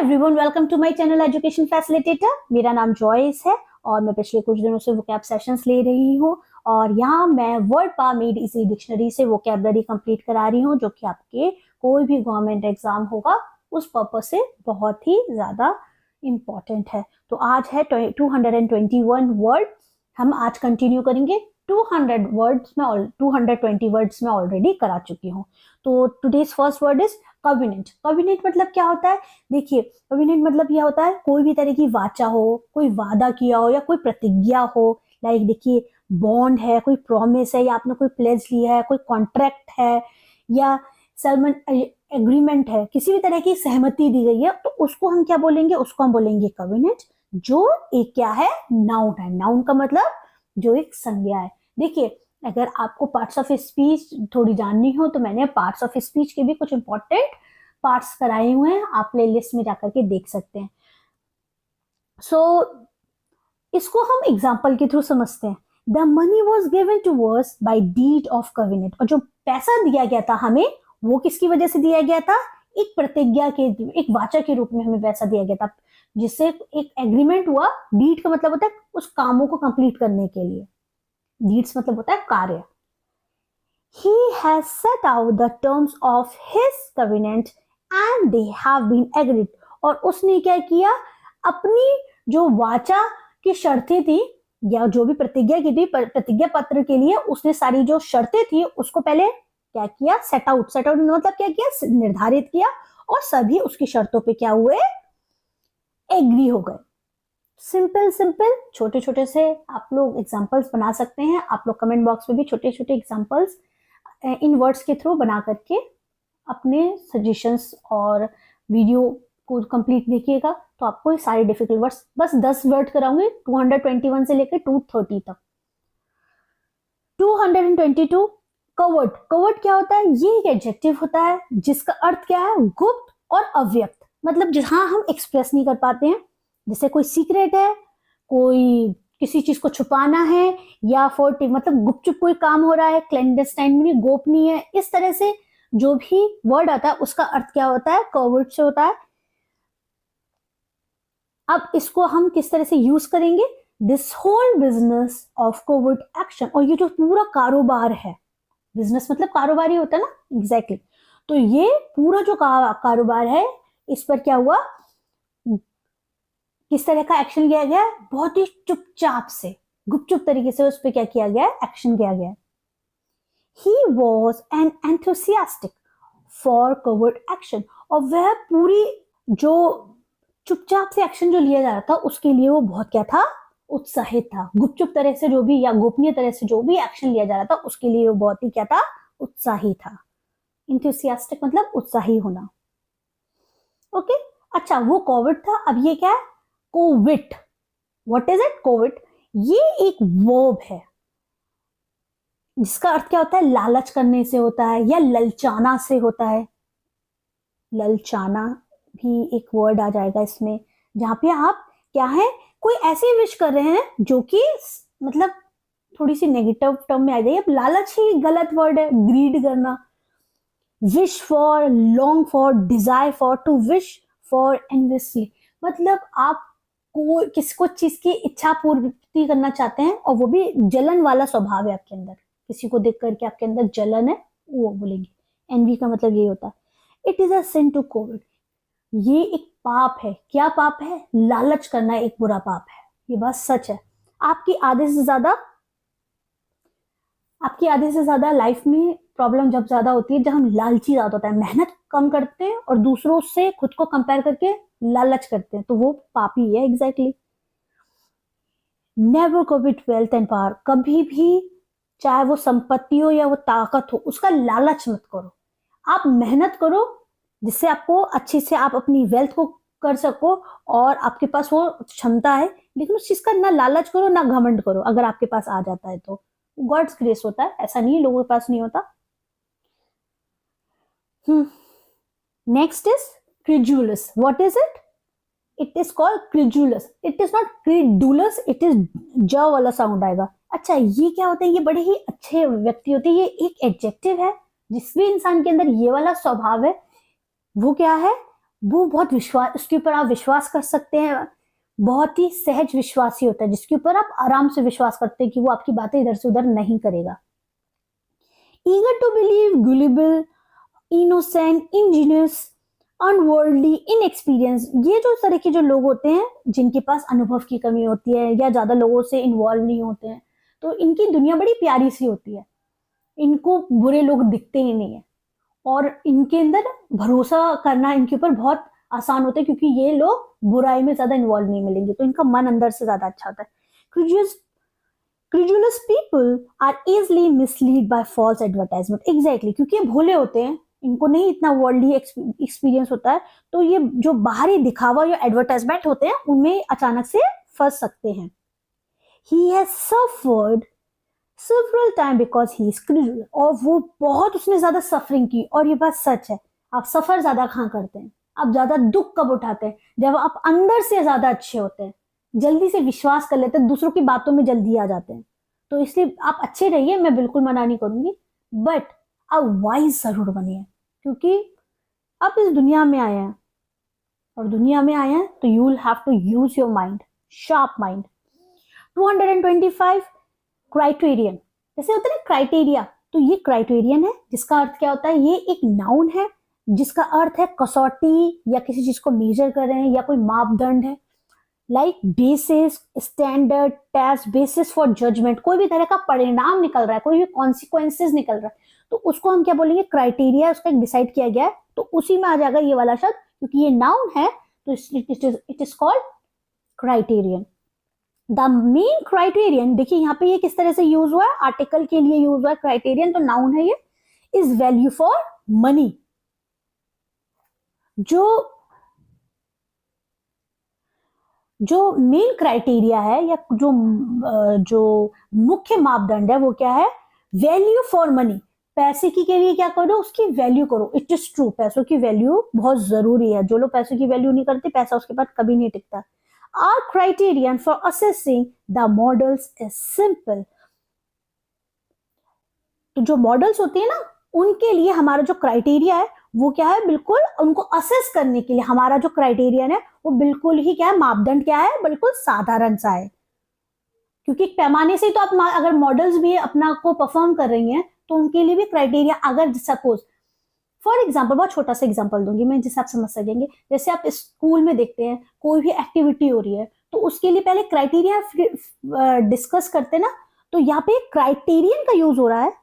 Everyone, welcome to my channel education facilitator. मेरा नाम Joyce है और मैं पिछले कुछ दिनों से वोकैब सेशंस ले रही हूँ और यहाँ मैं वर्ड पा मेड इजी डिक्शनरी से वोकैबलरी कंप्लीट करा रही हूँ, जो कि आपके कोई भी गवर्नमेंट एग्जाम होगा उस पर्पज से बहुत ही ज्यादा इम्पोर्टेंट है। तो आज है 221 वर्ड। हम आज कंटिन्यू करेंगे। 220 वर्ड्स में ऑलरेडी करा चुकी हूँ। तो टुडेज फर्स्ट वर्ड इज कविनेंट। कविनेंट मतलब क्या होता है? देखिए, कविनेंट मतलब यह होता है कोई भी तरह की वाचा हो, कोई वादा किया हो या कोई प्रतिज्ञा हो। लाइक देखिए, बॉन्ड है, कोई प्रॉमिस है या आपने कोई प्लेज लिया है, कोई कॉन्ट्रैक्ट है या सलमन एग्रीमेंट है, किसी भी तरह की सहमति दी गई है, तो उसको हम क्या बोलेंगे? उसको हम बोलेंगे कविनेंट, जो एक क्या है? नाउन है। नाउन का मतलब जो एक संज्ञा है। देखिए, अगर आपको पार्ट्स ऑफ स्पीच थोड़ी जाननी हो तो मैंने पार्ट्स ऑफ स्पीच के भी कुछ इंपॉर्टेंट पार्ट्स कराए हुए हैं, आप प्लेलिस्ट में जाकर के देख सकते हैं। इसको हम एग्जाम्पल के थ्रू समझते हैं। The money was given to us by deed of covenant. और जो पैसा दिया गया था हमें, वो किसकी वजह से दिया गया था? एक प्रतिज्ञा के, एक वाचा के रूप में हमें पैसा दिया गया था, जिससे एक एग्रीमेंट हुआ। डीड का मतलब होता है उस कामों को कंप्लीट करने के लिए। डीड्स मतलब होता है कार्य। He has set out the terms of his covenant and they have been agreed। और उसने क्या किया? अपनी जो वाचा की शर्तें थी या जो भी प्रतिज्ञा की थी, प्रतिज्ञा पत्र के लिए उसने सारी जो शर्तें थी उसको पहले क्या किया? सेट आउट मतलब क्या किया? निर्धारित किया और सभी उसकी शर्तों पे क्या हुए? एग्री हो गए। सिंपल छोटे छोटे से आप लोग एग्जांपल्स बना सकते हैं। आप लोग कमेंट बॉक्स में भी छोटे छोटे एग्जांपल्स इन वर्ड्स के थ्रू बना करके अपने सजेशंस और वीडियो को कंप्लीट देखिएगा, तो आपको ये सारे डिफिकल्ट वर्ड्स, बस 10 वर्ड कराऊंगी 221 से लेकर 230 तक। 222 कवर्ड। कवर्ड क्या होता है? ये एक एडजेक्टिव होता है जिसका अर्थ क्या है? गुप्त और अव्यक्त। मतलब जहां हम एक्सप्रेस नहीं कर पाते हैं, जैसे कोई सीक्रेट है, कोई किसी चीज को छुपाना है, या फोर्टी मतलब गुपचुप कोई काम हो रहा है, क्लैंडस्टाइन, गोपनीय है। इस तरह से जो भी वर्ड आता है उसका अर्थ क्या होता है? कवर्ड से होता है। अब इसको हम किस तरह से यूज करेंगे? This whole business of coward action. और ये जो पूरा कारोबार है, बिजनेस मतलब कारोबार ही होता है ना, एग्जैक्टली। तो ये पूरा जो कारोबार है, इस पर क्या हुआ? किस तरह का एक्शन किया गया? बहुत ही चुपचाप से, गुपचुप तरीके से उस पर क्या किया गया? एक्शन किया गया। He was an enthusiastic for covert action। और वह पूरी जो चुपचाप से एक्शन जो लिया जा रहा था उसके लिए वो बहुत क्या था? उत्साहित था। गुपचुप तरह से जो भी या गोपनीय तरह से जो भी एक्शन लिया जा रहा था उसके लिए वो बहुत ही क्या था? उत्साही था। इंथुसियास्टिक मतलब उत्साही होना। ओके, अच्छा, वो कोविड था। अब ये क्या है? Covet. What is it? Covet. ये एक वर्ब है जिसका अर्थ क्या होता है? लालच करने से होता है या ललचाना से होता है। ललचाना भी एक वर्ड आ जाएगा इसमें, जहां पे आप क्या है? कोई ऐसी विश कर रहे हैं जो कि मतलब थोड़ी सी नेगेटिव टर्म में आ जाएगी। अब लालच ही गलत वर्ड है। ग्रीड करना, wish for, long for, desire for, to wish for enviously. मतलब आप को किसी चीज की इच्छा पूर्ति करना चाहते हैं और वो भी जलन वाला स्वभाव है आपके अंदर, किसी को देख करके आपके अंदर जलन है, वो बोलेंगे। एनवी का मतलब ये होता है। It is a sin to covet. ये एक पाप है। क्या पाप है? लालच करना एक बुरा पाप है। ये बात सच है। आपकी आधे से ज्यादा लाइफ में प्रॉब्लम जब ज्यादा होती है, जब हम लालची ज्यादा होता है, मेहनत कम करते हैं और दूसरों से खुद को कंपेयर करके लालच करते हैं, तो वो पापी है। Exactly. Never covet wealth and power. कभी भी, चाहे वो संपत्ति हो या वो ताकत हो, उसका लालच मत करो। आप मेहनत करो जिससे आपको अच्छे से आप अपनी वेल्थ को कर सको और आपके पास वो क्षमता है, लेकिन उस चीज का ना लालच करो ना घमंड करो। अगर आपके पास आ जाता है तो गॉड्स ग्रेस होता है, ऐसा नहीं लोगों के पास नहीं होता। Next is credulous. What is it? It is called credulous. It is not credulous, it is ज वाला साउंड आएगा। अच्छा, ये क्या होता है? ये बड़े ही अच्छे व्यक्ति होते हैं। ये एक एडजेक्टिव है। जिस भी इंसान के अंदर ये वाला स्वभाव है वो क्या है? वो बहुत विश्वास, उसके ऊपर आप विश्वास कर सकते हैं, बहुत ही सहज विश्वासी होता है जिसके ऊपर आप आराम से विश्वास करते हैं कि वो आपकी बातें इधर से उधर नहीं करेगा। Eager to believe, gullible, innocent, ingenious, unworldly, inexperience, ये जो तरह के जो लोग होते हैं जिनके पास अनुभव की कमी होती है या ज्यादा लोगों से इन्वॉल्व नहीं होते हैं, तो इनकी दुनिया बड़ी प्यारी सी होती है, इनको बुरे लोग दिखते ही नहीं है और इनके अंदर भरोसा करना इनके ऊपर बहुत आसान होता है क्योंकि ये लोग बुराई में ज्यादा इन्वॉल्व नहीं मिलेंगे, तो इनका मन अंदर से ज्यादा अच्छा होता है। Credulous people are easily misled by false advertisement, exactly, क्योंकि ये भोले होते हैं, इनको नहीं इतना वर्ल्डली एक्सपीरियंस होता है, तो ये जो बाहरी दिखावा या एडवर्टाइजमेंट होते हैं उनमें अचानक से फंस सकते हैं। He has suffered several time because he is cruel, और वो बहुत उसने ज्यादा सफरिंग की, और ये बात सच है, आप सफर ज्यादा कहाँ करते हैं, आप ज्यादा दुख कब उठाते हैं, जब आप अंदर से ज्यादा अच्छे होते हैं, जल्दी से विश्वास कर लेते हैं, दूसरों की बातों में जल्दी आ जाते हैं, तो इसलिए आप अच्छे रहिए, मैं बिल्कुल मना नहीं करूंगी, बट आप वाइज जरूर बनिए, क्योंकि आप इस दुनिया में आए हैं, और दुनिया में आए हैं तो you will have to use your mind, sharp mind. 225 criterion, जैसे होता है ना क्राइटेरिया, तो ये क्राइटेरियन है जिसका अर्थ क्या होता है, ये एक नाउन है जिसका अर्थ है कसौटी या किसी चीज को मेजर कर रहे हैं या कोई मापदंड है, like basis, standard, test, basis for judgment, कोई भी तरह का परिणाम निकल रहा है, कोई भी कॉन्सिक्वेंसेस निकल रहा है, तो उसको हम क्या बोलेंगे, क्राइटेरिया, उसका एक डिसाइड किया गया है, तो उसी में आ जाएगा ये वाला शब्द, क्योंकि ये नाउन है तो it is called criterion. The main criterion, देखिए यहाँ पे ये किस तरह से यूज हुआ है, आर्टिकल के लिए यूज हुआ है, क्राइटेरियन तो नाउन है ये, इज वैल्यू फॉर मनी। जो मेन क्राइटेरिया है या जो मुख्य मापदंड है वो क्या है, वैल्यू फॉर मनी, पैसे की के लिए क्या करो, उसकी वैल्यू करो। इट इज ट्रू, पैसों की वैल्यू बहुत जरूरी है, जो लोग पैसों की वैल्यू नहीं करते, पैसा उसके पास कभी नहीं टिकता। Our criterion for assessing the models is simple. तो जो मॉडल्स होते हैं ना, उनके लिए हमारा जो क्राइटेरिया है वो क्या है, बिल्कुल उनको असेस करने के लिए हमारा जो क्राइटेरियन है वो बिल्कुल ही क्या है, मापदंड क्या है, बिल्कुल साधारण सा है, क्योंकि पैमाने से तो आप अगर मॉडल्स भी अपना को परफॉर्म कर रही हैं तो उनके लिए भी क्राइटेरिया, अगर सपोज फॉर एग्जाम्पल, बहुत छोटा सा एग्जाम्पल दूंगी मैं जिससे आप समझ सकेंगे, जैसे आप स्कूल में देखते हैं कोई भी एक्टिविटी हो रही है तो उसके लिए पहले क्राइटेरिया डिस्कस करते हैं ना, तो यहाँ पे क्राइटेरियन का यूज हो रहा है,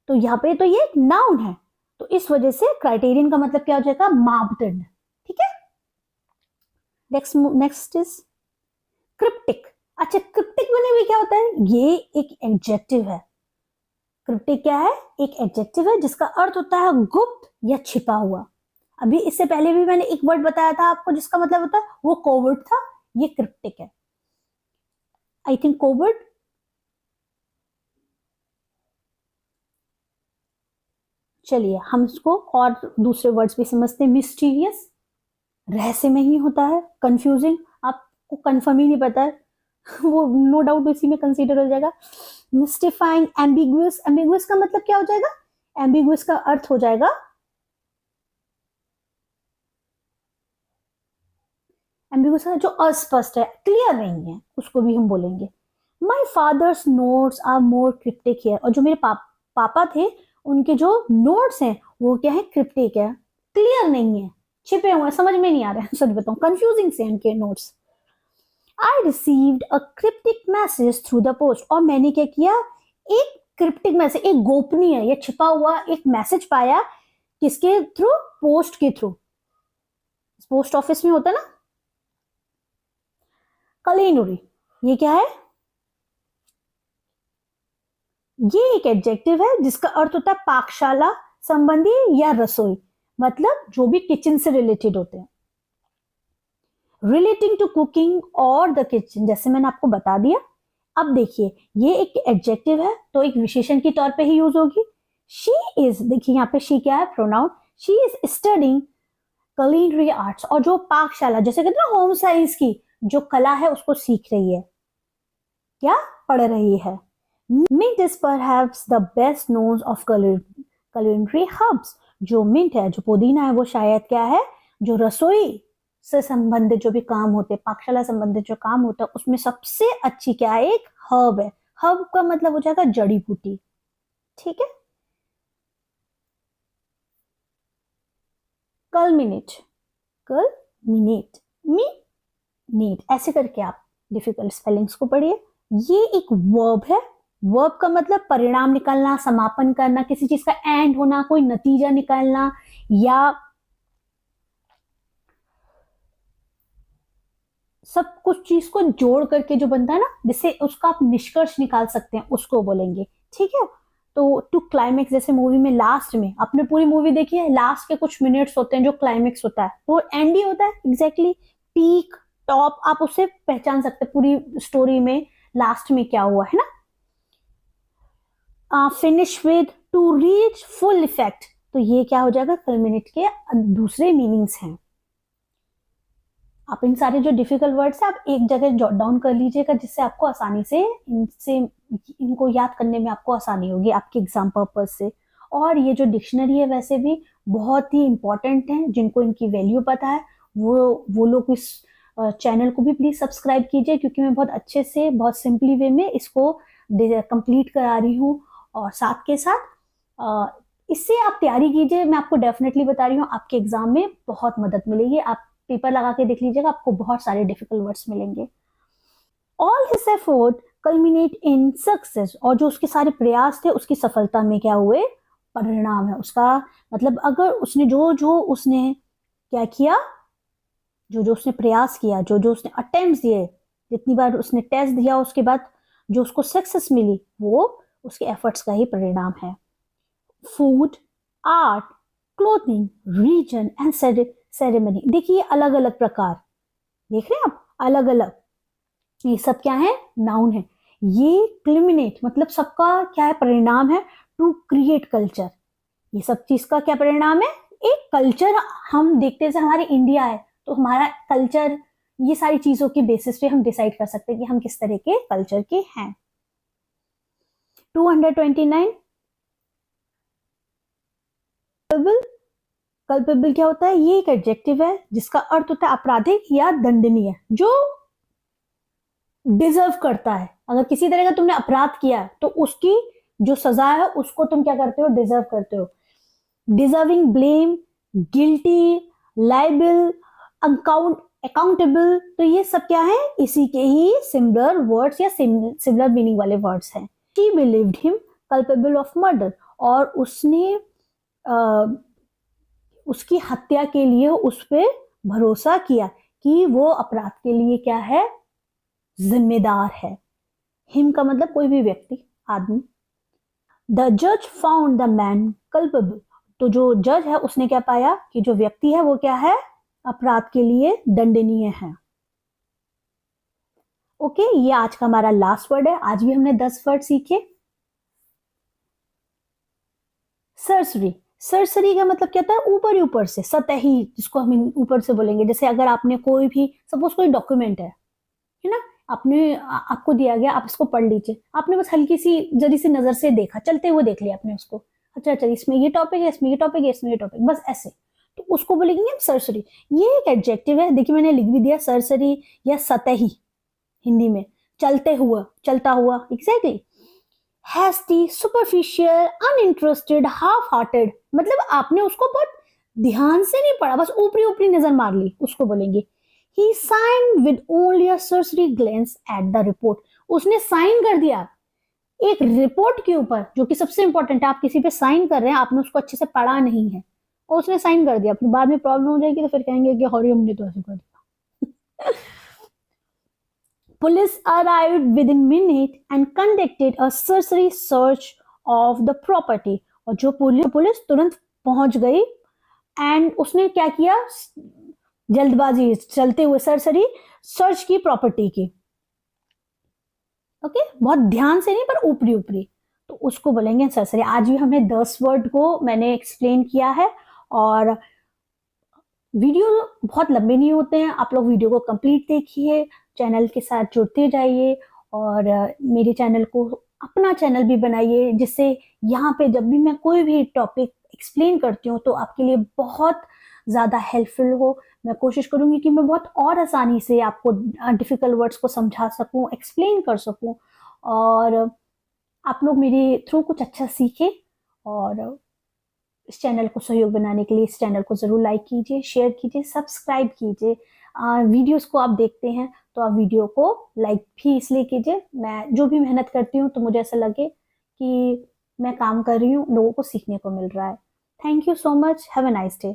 तो यहाँ पे तो ये नाउन है, तो इस वजह से क्राइटेरियन का मतलब क्या हो जाएगा, मापदंड, ठीक है। Next is cryptic. अच्छा, क्रिप्टिक बने हुए क्या होता है, ये एक एडजेक्टिव है, क्रिप्टिक क्या है, एक एडजेक्टिव है जिसका अर्थ होता है गुप्त या छिपा हुआ। अभी इससे पहले भी मैंने एक वर्ड बताया था आपको जिसका मतलब होता है वो कोवर्ट था, ये क्रिप्टिक है, आई थिंक कोवर्ट। चलिए हम इसको और दूसरे वर्ड्स भी समझते हैं। मिस्टीरियस, रहस्यमय ही होता है, कंफ्यूजिंग, आपको कंफर्म ही नहीं पता है वो नो डाउट इसी में कंसीडर हो जाएगा। मिस्टिफाइंग, एम्बिगुअस, एम्बिगुअस का मतलब क्या हो जाएगा, एम्बिगुअस का अर्थ हो जाएगा एम्बिगुअस जो अस्पष्ट है, क्लियर नहीं है, उसको भी हम बोलेंगे। My father's notes are more cryptic here, और जो मेरे पापा थे उनके जो नोट्स हैं वो क्या है, क्रिप्टिक है, क्लियर नहीं है, छिपे हुए हैं, समझ में नहीं आ रहे हैं, सच बताऊं कंफ्यूजिंग से उनके notes. I received a cryptic message through the post, और मैंने क्या किया, एक क्रिप्टिक मैसेज, एक गोपनीय या छिपा हुआ एक मैसेज पाया, किसके थ्रू, पोस्ट के थ्रू, पोस्ट ऑफिस में होता है ना। कलेनुरी, ये क्या है, ये एक एडजेक्टिव है जिसका अर्थ होता है पाकशाला संबंधी या रसोई, मतलब जो भी किचन से रिलेटेड होते हैं। रिलेटिंग टू कुकिंग और द किचन, जैसे मैंने आपको बता दिया। अब देखिए ये एक एडजेक्टिव है तो एक विशेषण के तौर पे ही यूज होगी। शी इज, देखिए यहाँ पे शी क्या है, pronoun, she is studying culinary arts, और जो पाकशाला, जैसे कहते हैं ना होम साइंस की जो कला है उसको सीख रही है, क्या पढ़ रही है। Mint is perhaps the best known of culinary hubs, जो मिंट है, जो पुदीना है, वो शायद क्या है, जो रसोई से संबंधित जो भी काम होते हैं, पाकशाला संबंधित जो काम होता है, उसमें सबसे अच्छी क्या है, एक हर्ब है। हर्ब का मतलब हो जाएगा जड़ी बूटी। ठीक है। कल्मिनेट, कल्मिनेट, नीट, ऐसे करके आप डिफिकल्ट स्पेलिंग्स को पढ़िए। ये एक वर्ब है। वर्ब का मतलब परिणाम निकालना, समापन करना, किसी चीज का एंड होना, कोई नतीजा निकालना, या सब कुछ चीज को जोड़ करके जो बनता है ना, जिससे उसका आप निष्कर्ष निकाल सकते हैं, उसको बोलेंगे। ठीक है। तो टू क्लाइमेक्स, जैसे मूवी में लास्ट में, आपने पूरी मूवी देखी है, लास्ट के कुछ मिनट्स होते हैं जो क्लाइमेक्स होता है, वो एंड ही होता है एग्जैक्टली, पीक, टॉप, आप उससे पहचान सकते हैं पूरी स्टोरी में लास्ट में क्या हुआ है ना। Finish with, to reach full effect, तो ये क्या हो जाएगा, कल्मिनेट के दूसरे मीनिंग्स हैं। आप इन सारे जो डिफिकल्ट वर्ड्स है आप एक जगह जॉट डाउन कर लीजिएगा, जिससे आपको आसानी से इनको याद करने में आपको आसानी होगी आपके एग्जाम पर्पज से। और ये जो डिक्शनरी है वैसे भी बहुत ही इंपॉर्टेंट है, जिनको इनकी वैल्यू पता है वो लोग इस चैनल को भी प्लीज सब्सक्राइब कीजिए, क्योंकि मैं बहुत अच्छे से, बहुत सिंपली वे में इसको कंप्लीट करा रही हूँ। और साथ के साथ इससे आप तैयारी कीजिए, मैं आपको डेफिनेटली बता रही हूँ, आपके एग्जाम में बहुत मदद मिलेगी। आप पेपर लगा के देख लीजिएगा, आपको बहुत सारे डिफिकल्ट वर्ड्स मिलेंगे। All his effort culminate in success, और जो उसके सारे प्रयास थे उसकी सफलता में क्या हुए, परिणाम है उसका। मतलब अगर उसने जो उसने क्या किया, जो उसने प्रयास किया, जो उसने अटेम्प्ट दिए, जितनी बार उसने टेस्ट दिया, उसके बाद जो उसको सक्सेस मिली, वो उसके एफर्ट्स का ही परिणाम है। Food, art, clothing, region and ceremony, देखिए अलग अलग प्रकार, देख रहे हैं आप, अलग अलग, ये सब क्या है, नाउन है। ये क्लिमिनेट मतलब सबका क्या है, परिणाम है। टू क्रिएट कल्चर, ये सब चीज का क्या परिणाम है, एक कल्चर। हम देखते हैं हमारे इंडिया है, तो हमारा कल्चर, ये सारी चीजों के बेसिस पे हम डिसाइड कर सकते हैं कि हम किस तरह के कल्चर के हैं। 229, कल्पेबल क्या होता है, ये एक एडजेक्टिव है जिसका अर्थ होता है आपराधिक या दंडनीय, जो डिजर्व करता है। अगर किसी तरह का तुमने अपराध किया तो उसकी जो सजा है उसको तुम क्या करते हो, डिजर्व करते हो। Deserving blame, guilty, liable, accountable, तो ये सब क्या है, इसी के ही सिमिलर वर्ड्स या सिमिलर मीनिंग वाले वर्ड्स हैं। She believed him culpable of murder, और उसने उसकी हत्या के लिए उस पर भरोसा किया कि वो अपराध के लिए क्या है, जिम्मेदार है। हिम का मतलब कोई भी व्यक्ति, आदमी। द जज फाउंड द मैन कल्पेबल, तो जो जज है उसने क्या पाया कि जो व्यक्ति है वो क्या है, अपराध के लिए दंडनीय है। ओके, ये आज का हमारा लास्ट वर्ड है। आज भी हमने 10 वर्ड सीखे। सरसरी, सरसरी का मतलब क्या था, ऊपर ही ऊपर से, सतही, जिसको हम ऊपर से बोलेंगे। जैसे अगर आपने कोई भी, सपोज कोई डॉक्यूमेंट है ना, आपको दिया गया, आप इसको पढ़ लीजिए, आपने बस हल्की सी जरी सी नजर से देखा, चलते हुए देख लिया आपने उसको, अच्छा अच्छा इसमें ये टॉपिक है, इसमें ये टॉपिक है, इसमें ये टॉपिक, बस ऐसे, तो उसको बोलेंगे हम सरसरी। ये एक एडजेक्टिव है, देखिए मैंने लिख भी दिया, सरसरी या सतही, हिंदी में चलते हुआ, चलता हुआ, exactly. Hasty, superficial, uninterested, half hearted, मतलब आपने उसको बहुत ध्यान से नहीं पढ़ा, बस ऊपरी ऊपरी नजर मार ली, उसको बोलेंगे। He signed with only a cursory glance at the report. उसने साइन कर दिया एक रिपोर्ट के ऊपर, जो कि सबसे इंपॉर्टेंट है। आप किसी पे साइन कर रहे हैं, आपने उसको अच्छे से पढ़ा नहीं है, और उसने साइन कर दिया, फिर बाद में प्रॉब्लम हो जाएगी, तो फिर कहेंगे कि हॉरी हमने तो ऐसे कर दिया। Police arrived within minute and conducted a cursory search of the property. और जो पुलिस तुरंत पहुंच गई, एंड उसने क्या किया, जल्दबाजी, चलते हुए सरसरी सर्च की प्रॉपर्टी की। ओके, बहुत ध्यान से नहीं, पर ऊपरी ऊपरी, तो उसको बोलेंगे सरसरी। आज भी हमने 10 वर्ड को मैंने एक्सप्लेन किया है, और वीडियो बहुत लंबे नहीं होते हैं, आप लोग वीडियो को कंप्लीट देखिए, चैनल के साथ जुड़ते जाइए, और मेरे चैनल को अपना चैनल भी बनाइए, जिससे यहाँ पे जब भी मैं कोई भी टॉपिक एक्सप्लेन करती हूँ तो आपके लिए बहुत ज़्यादा हेल्पफुल हो। मैं कोशिश करूँगी कि मैं बहुत और आसानी से आपको डिफ़िकल्ट वर्ड्स को समझा सकूँ, एक्सप्लेन कर सकूँ, और आप लोग मेरे थ्रू कुछ अच्छा सीखें। और इस चैनल को सहयोग बनाने के लिए इस चैनल को ज़रूर लाइक कीजिए, शेयर कीजिए, सब्सक्राइब कीजिए। वीडियोस को आप देखते हैं तो आप वीडियो को लाइक भी इसलिए कीजिए, मैं जो भी मेहनत करती हूँ तो मुझे ऐसा लगे कि मैं काम कर रही हूँ, लोगों को सीखने को मिल रहा है। Thank you so much, have a nice day.